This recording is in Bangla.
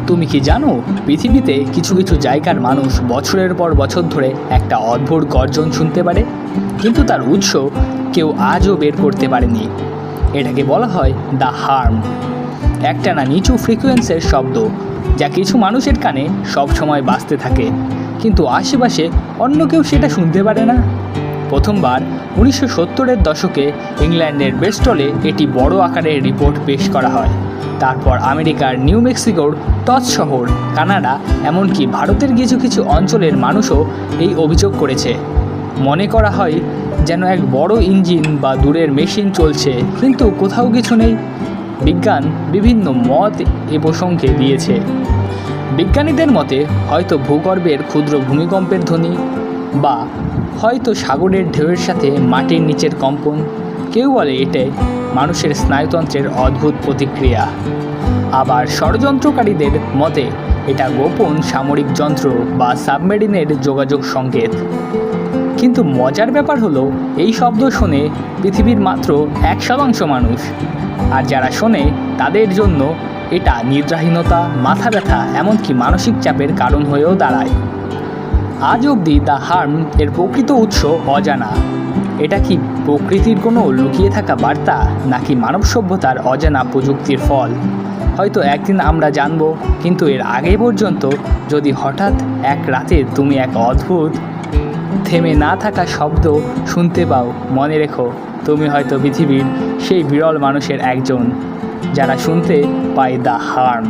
তুমি কি জানো, পৃথিবীতে কিছু কিছু জায়গার মানুষ বছরের পর বছর ধরে একটা অদ্ভুত গর্জন শুনতে পারে, কিন্তু তার উৎস কেউ আজও বের করতে পারেনি। এটাকে বলা হয় দ্য হার্ম। একটানা নিচু ফ্রিকোয়েন্সির শব্দ, যা কিছু মানুষের কানে সবসময় বাজতে থাকে, কিন্তু আশেপাশে অন্য কেউ সেটা শুনতে পারে না। প্রথমবার 1970-এর দশকে ইংল্যান্ডের ব্রিস্টলে এটি বড় আকারের রিপোর্ট পেশ করা হয়। তারপর আমেরিকার নিউ মেক্সিকোর টস শহর, কানাডা, এমনকি ভারতের কিছু কিছু অঞ্চলের মানুষও এই অভিযোগ করেছে। মনে করা হয় যেন এক বড় ইঞ্জিন বা দূরের মেশিন চলছে, কিন্তু কোথাও কিছু নেই। বিজ্ঞান বিভিন্ন মত এ প্রসঙ্গে দিয়েছে। বিজ্ঞানীদের মতে হয়তো ভূগর্ভের ক্ষুদ্র ভূমিকম্পের ধ্বনি, বা হয়তো সাগরের ঢেউয়ের সাথে মাটির নিচের কম্পন। কেউ বলে এটাই মানুষের স্নায়ুতন্ত্রের অদ্ভুত প্রতিক্রিয়া। আবার ষড়যন্ত্রকারীদের মতে এটা গোপন সামরিক যন্ত্র বা সাবমেরিনের যোগাযোগ সংকেত। কিন্তু মজার ব্যাপার হলো, এই শব্দ শোনে পৃথিবীর মাত্র 1% মানুষ, আর যারা শোনে তাদের জন্য এটা নিদ্রাহীনতা, মাথা ব্যথা, এমনকি মানসিক চাপের কারণ হয়েও দাঁড়ায়। আজ অবধি দ্য হার্ম এর প্রকৃত উৎস অজানা। এটা কি প্রকৃতির কোনো লুকিয়ে থাকা বার্তা, নাকি মানব সভ্যতার অজানা প্রযুক্তির ফল? হয়তো একদিন আমরা জানব, কিন্তু এর আগে পর্যন্ত যদি হঠাৎ এক রাতে তুমি এক অদ্ভুত থেমে না থাকা শব্দ শুনতে পাও, মনে রেখো তুমি হয়তো পৃথিবীর সেই বিরল মানুষের একজন যারা শুনতে পায় দ্য হার্ম।